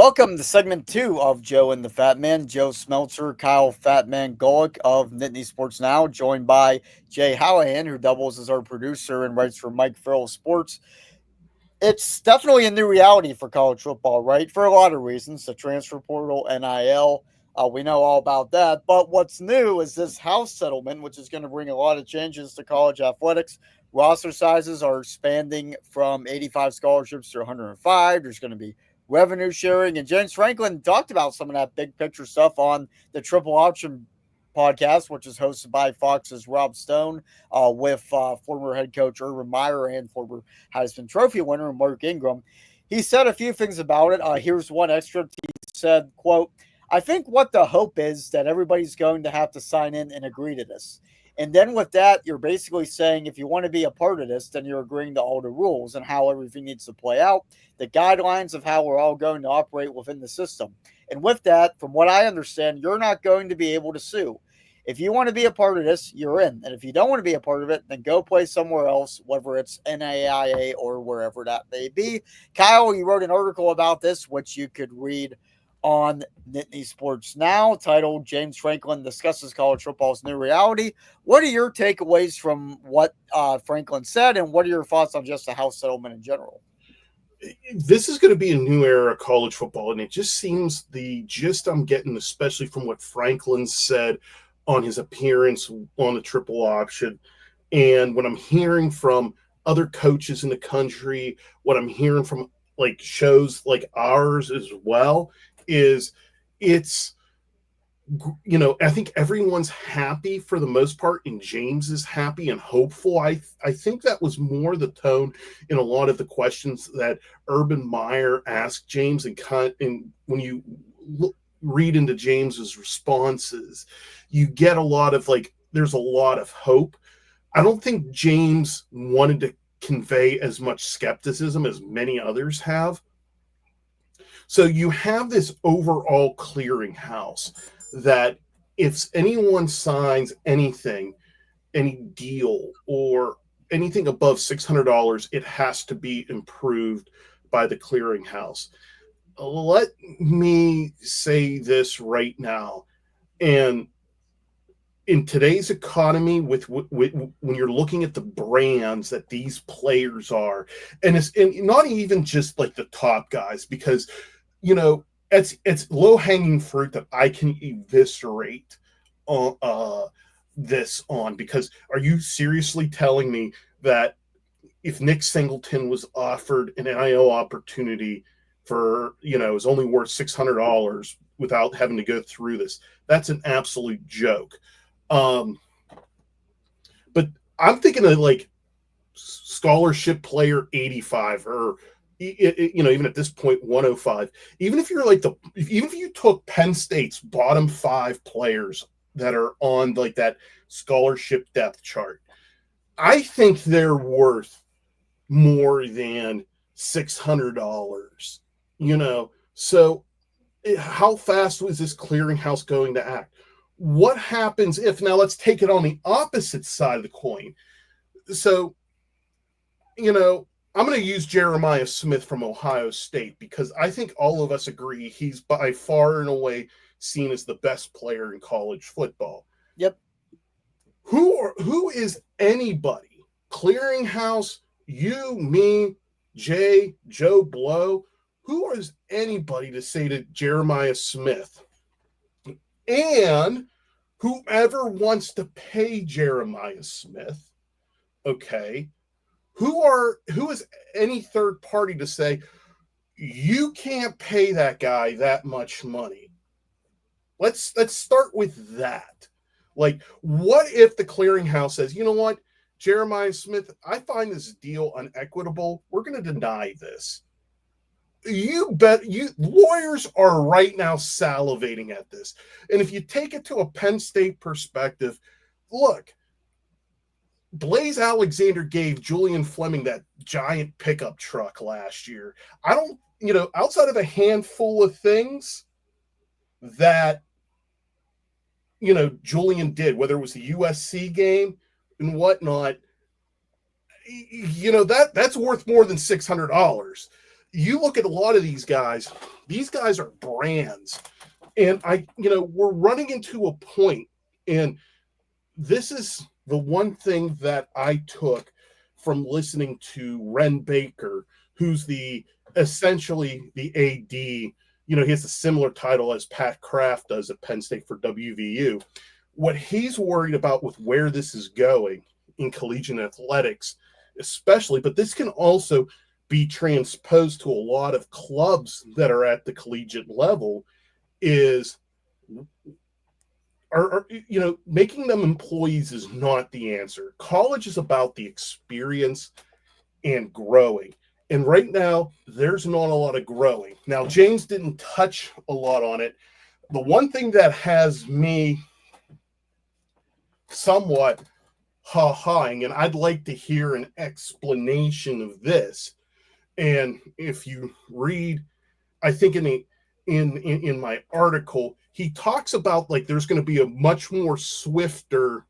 Welcome to segment two of Joe and the Fat Man. Joe Smeltzer, Kyle Fatman Golick of Nittany Sports Now, joined by Jay Hallahan, who doubles as our producer and writes for Mike Farrell Sports. It's definitely a new reality for college football, right? For a lot of reasons, the transfer portal, NIL. We know all about that. But what's new is this house settlement, which is going to bring a lot of changes to college athletics. Roster sizes are expanding from 85 scholarships to 105. There's going to be revenue sharing. And James Franklin talked about some of that big picture stuff on the Triple Option podcast, which is hosted by Fox's Rob Stone, with former head coach Urban Meyer and former Heisman Trophy winner Mark Ingram. He said a few things about it. Here's one excerpt. He said, quote, I think what the hope is that everybody's going to have to sign in and agree to this. And then with that, you're basically saying if you want to be a part of this, then you're agreeing to all the rules and how everything needs to play out, the guidelines of how we're all going to operate within the system. And with that, from what I understand, you're not going to be able to sue. If you want to be a part of this, you're in. And if you don't want to be a part of it, then go play somewhere else, whether it's NAIA or wherever that may be. Kyle, you wrote an article about this, which you could read on Nittany Sports Now, titled James Franklin Discusses College Football's New Reality. What are your takeaways from what Franklin said, and what are your thoughts on just the house settlement in general? This is going to be a new era of college football, and it just seems the gist I'm getting, especially from what Franklin said on his appearance on the triple option, and what I'm hearing from other coaches in the country, what I'm hearing from like shows like ours as well, is it's, I think everyone's happy for the most part, and James is happy and hopeful. I think that was more the tone in a lot of the questions that Urban Meyer asked James, and when you read into James's responses, you get a lot of there's a lot of hope. I don't think James wanted to convey as much skepticism as many others have. So you have this overall clearinghouse that if anyone signs anything, any deal or anything above $600, it has to be improved by the clearinghouse. Let me say this right now. And in today's economy, with when you're looking at the brands that these players are, and it's not even just like the top guys, because it's low hanging fruit that I can eviscerate this on, because are you seriously telling me that if Nick Singleton was offered an NIL opportunity for, is only worth $600 without having to go through this? That's an absolute joke. But I'm thinking of like scholarship player 85, or even at this point 105. Even if you're even if you took Penn State's bottom 5 players that are on like that scholarship depth chart, I think they're worth more than $600. So how fast was this clearinghouse going to act? What happens if, now let's take it on the opposite side of the coin. So, I'm going to use Jeremiah Smith from Ohio State, because I think all of us agree he's by far and away seen as the best player in college football. Yep. Who is anybody? Clearinghouse, you, me, Jay, Joe Blow. Who is anybody to say to Jeremiah Smith, and whoever wants to pay Jeremiah Smith, okay, who is any third party to say you can't pay that guy that much money? Let's start with that. Like, what if the clearinghouse says, you know what, Jeremiah Smith, I find this deal unequitable. We're going to deny this. You bet you lawyers are right now salivating at this. And if you take it to a Penn State perspective, look, Blaze Alexander gave Julian Fleming that giant pickup truck last year. I don't, outside of a handful of things that, Julian did, whether it was the USC game and whatnot, that's worth more than $600. you look at a lot of these guys are brands. And we're running into a point, and this is the one thing that I took from listening to Ren Baker, who's the essentially the AD. He has a similar title as Pat Kraft does at Penn State for WVU. What he's worried about with where this is going in collegiate athletics, especially, but this can also be transposed to a lot of clubs that are at the collegiate level, is making them employees is not the answer. College is about the experience and growing. And right now, there's not a lot of growing. Now, James didn't touch a lot on it. The one thing that has me somewhat ha-haing, and I'd like to hear an explanation of this. And if you read, I think in my article, he talks about like there's going to be a much more swifter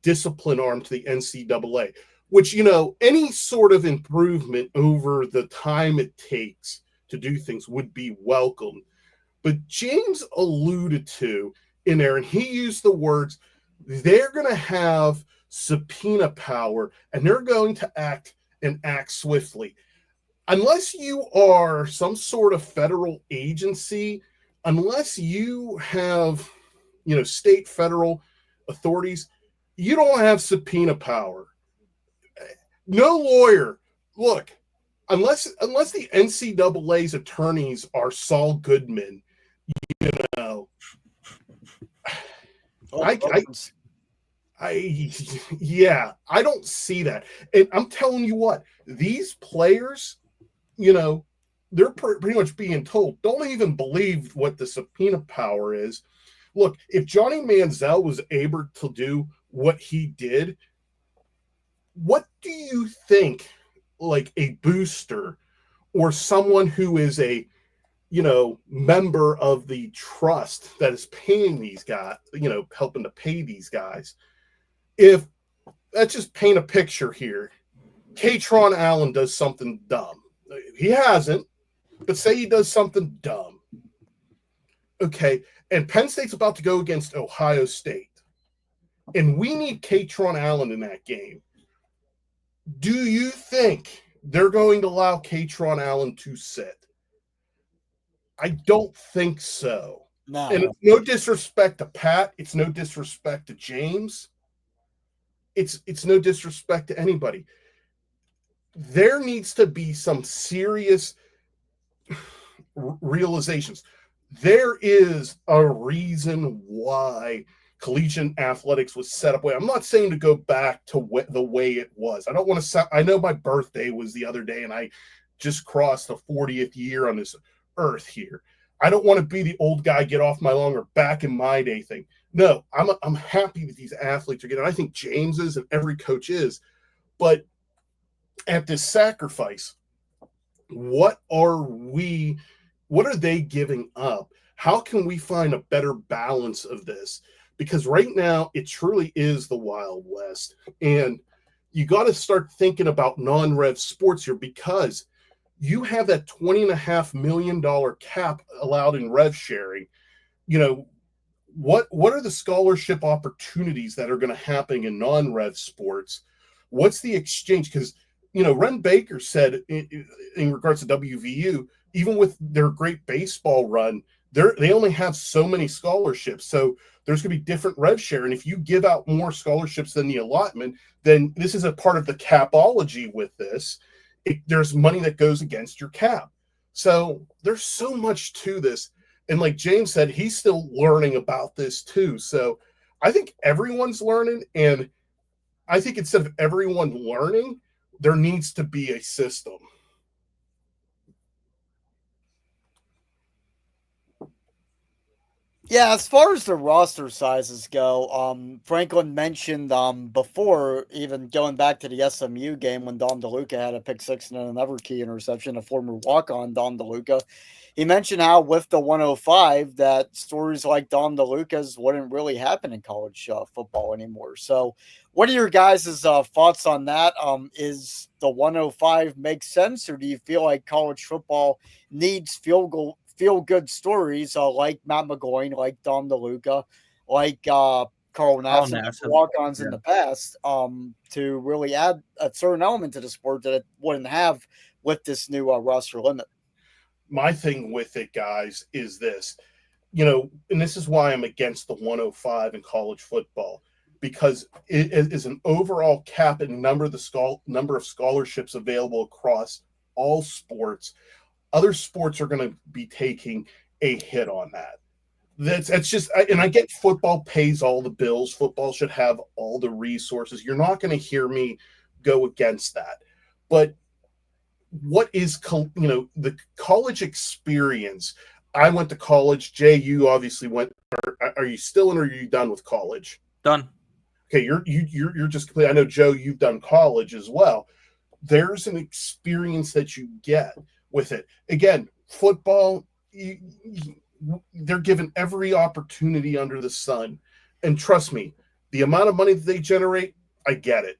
discipline arm to the NCAA, which, any sort of improvement over the time it takes to do things would be welcome. But James alluded to in there, and he used the words, they're going to have subpoena power and they're going to act swiftly. Unless you are some sort of federal agency, unless you have, state, federal authorities, you don't have subpoena power. No lawyer. Look, unless the NCAA's attorneys are Saul Goodman, you know, I don't see that. And I'm telling you what, these players, they're pretty much being told, don't even believe what the subpoena power is. Look, if Johnny Manziel was able to do what he did, what do you think, like a booster or someone who is a, member of the trust that is paying these guys, helping to pay these guys, if, let's just paint a picture here, Katron Allen does something dumb. He hasn't, but say he does something dumb. Okay, and Penn State's about to go against Ohio State, and we need Katron Allen in that game. Do you think they're going to allow Katron Allen to sit? I don't think so. No. And it's no disrespect to Pat. It's no disrespect to James. It's no disrespect to anybody. There needs to be some serious realizations. There is a reason why collegiate athletics was set up. I'm not saying to go back to the way it was. I don't want to. I know my birthday was the other day, and I just crossed the 40th year on this earth here. I don't want to be the old guy, get off my lawn, or back in my day thing. No, I'm happy that these athletes are getting. I think James is, and every coach is, but at this sacrifice, what are they giving up? How can we find a better balance of this? Because right now it truly is the Wild West, and you got to start thinking about non-rev sports here, because you have that $20.5 million cap allowed in rev sharing. What are the scholarship opportunities that are going to happen in non-rev sports? What's the exchange? Because Ren Baker said in regards to WVU, even with their great baseball run, they only have so many scholarships. So there's going to be different rev share. And if you give out more scholarships than the allotment, then this is a part of the capology with this. There's money that goes against your cap. So there's so much to this. And like James said, he's still learning about this too. So I think everyone's learning. And I think instead of everyone learning, there needs to be a system. Yeah, as far as the roster sizes go, Franklin mentioned before even going back to the SMU game when Dom DeLuca had a pick six and another key interception, a former walk on Dom DeLuca. He mentioned how with the 105 that stories like Dom DeLuca's wouldn't really happen in college football anymore. So, what are your guys' thoughts on that? Is the 105 make sense, or do you feel like college football needs feel good stories like Matt McGloin, like Dom DeLuca, like Carl Carl Nassib, Nassib. walk ons in Yeah. the past, to really add a certain element to the sport that it wouldn't have with this new roster limit. My thing with it, guys, is this. And this is why I'm against the 105 in college football, because it is an overall cap and number of scholarships available across all sports. Other sports are going to be taking a hit on that. That's just, and I get football pays all the bills. Football should have all the resources. You're not going to hear me go against that. But what is the college experience? I went to college. Jay, you obviously went. Are you still in, or are you done with college? Done. Okay, you're just complete. I know, Joe, you've done college as well. There's an experience that you get with it. Again, football, they're given every opportunity under the sun, and trust me, the amount of money that they generate, I get it.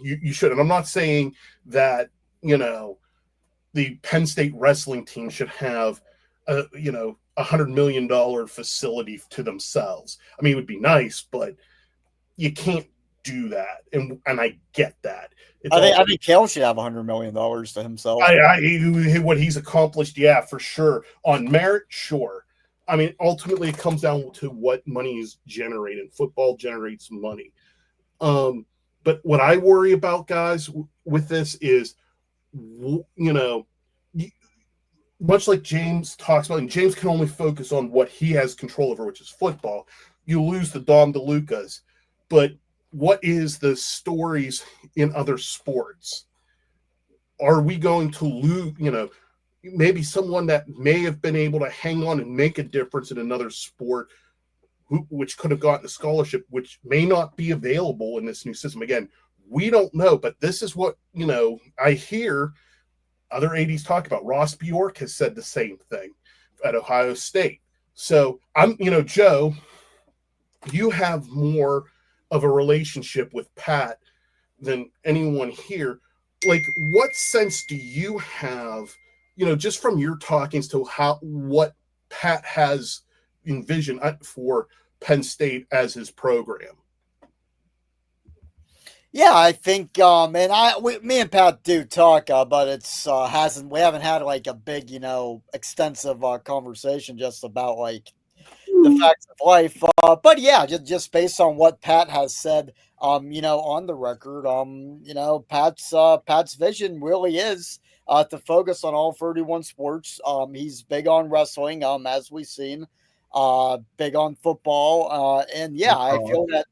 You should, and I'm not saying that the Penn State wrestling team should have $100 million facility to themselves. I mean, it would be nice, but you can't do that, and I get that. It's I think Kale should have $100 million to himself. what he's accomplished, yeah, for sure. On merit, sure. I mean, ultimately, it comes down to what money is generated. Football generates money. But what I worry about, guys, with this is, much like James talks about, and James can only focus on what he has control over, which is football. You lose the Dom DeLucas, but what is the stories in other sports? Are we going to lose, maybe someone that may have been able to hang on and make a difference in another sport, which could have gotten a scholarship, which may not be available in this new system? Again, we don't know, but this is what, I hear other ADs talk about. Ross Bjork has said the same thing at Ohio State. So Joe, you have more of a relationship with Pat than anyone here. Like, what sense do you have, just from your talkings to what Pat has envisioned for Penn State as his program? Yeah, I think, me and Pat do talk, but it's we haven't had like a big, extensive conversation just about like the facts of life. But yeah, just based on what Pat has said, on the record, Pat's vision really is to focus on all 31 sports. He's big on wrestling, as we've seen, big on football, and yeah, I feel that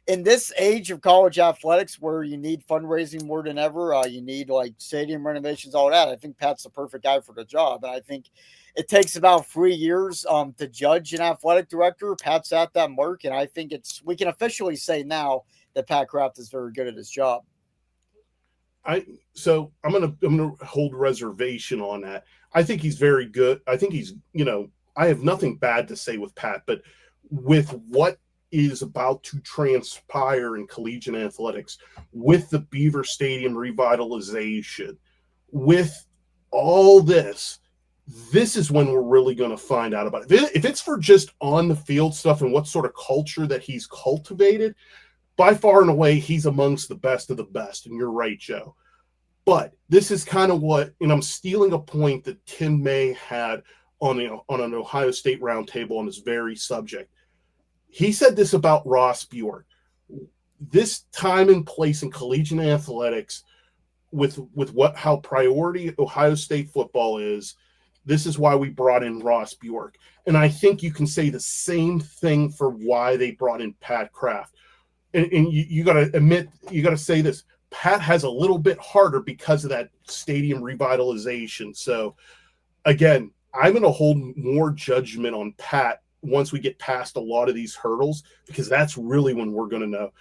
in this age of college athletics where you need fundraising more than ever, you need like stadium renovations, all that. I think Pat's the perfect guy for the job. And I think it takes about 3 years to judge an athletic director. Pat's at that mark. And I think we can officially say now that Pat Kraft is very good at his job. I'm gonna hold reservation on that. I think he's very good. I think he's, I have nothing bad to say with Pat, but with what is about to transpire in collegiate athletics, with the Beaver Stadium revitalization, with all this is when we're really going to find out about it. If it's for just on the field stuff and what sort of culture that he's cultivated, by far and away, he's amongst the best of the best. And you're right, Joe. But this is kind of what, and I'm stealing a point that Tim May had on an Ohio State roundtable on this very subject. He said this about Ross Bjork. This time and place in collegiate athletics, with how priority Ohio State football is, this is why we brought in Ross Bjork. And I think you can say the same thing for why they brought in Pat Kraft. And you got to admit, you got to say this. Pat has a little bit harder because of that stadium revitalization. So, again, I'm going to hold more judgment on Pat once we get past a lot of these hurdles, because that's really when we're going to know.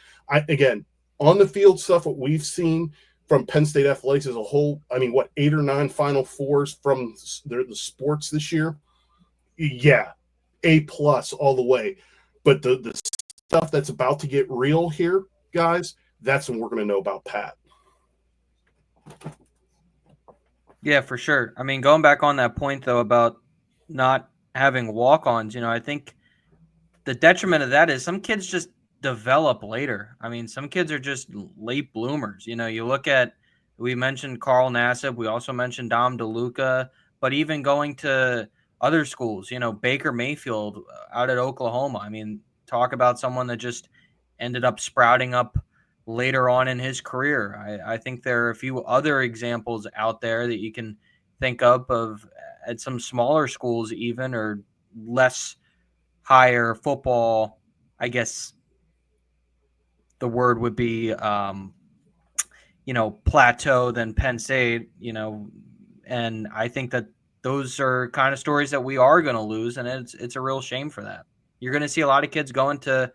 Again, on the field stuff, what we've seen from Penn State athletics as a whole, I mean, what, 8 or 9 Final Fours from the sports this year? Yeah, A+ all the way. But the stuff that's about to get real here, guys, that's when we're going to know about Pat. Yeah, for sure. I mean, going back on that point though about not having walk-ons, I think the detriment of that is some kids just develop later. I mean, some kids are just late bloomers. You look at, we mentioned Carl Nassib, we also mentioned Dom DeLuca, but even going to other schools, Baker Mayfield out at Oklahoma. I mean, talk about someone that just ended up sprouting up later on in his career. I think there are a few other examples out there that you can think of at some smaller schools even, or less higher football, I guess the word would be, plateau than Penn State, and I think that those are kind of stories that we are going to lose, and it's a real shame for that. You're going to see a lot of kids going to,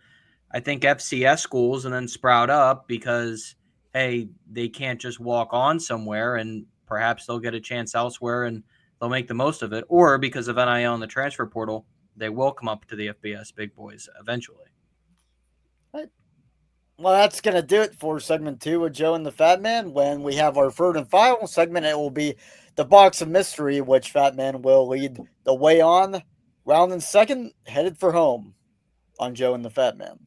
I think, FCS schools and then sprout up because, hey, they can't just walk on somewhere, and perhaps they'll get a chance elsewhere and they'll make the most of it, or because of NIL and the transfer portal, they will come up to the FBS big boys eventually. Well, that's going to do it for segment 2 of Joe and the Fat Man. When we have our third and final segment, it will be the box of mystery, which Fat Man will lead the way on. Round and second, headed for home on Joe and the Fat Man.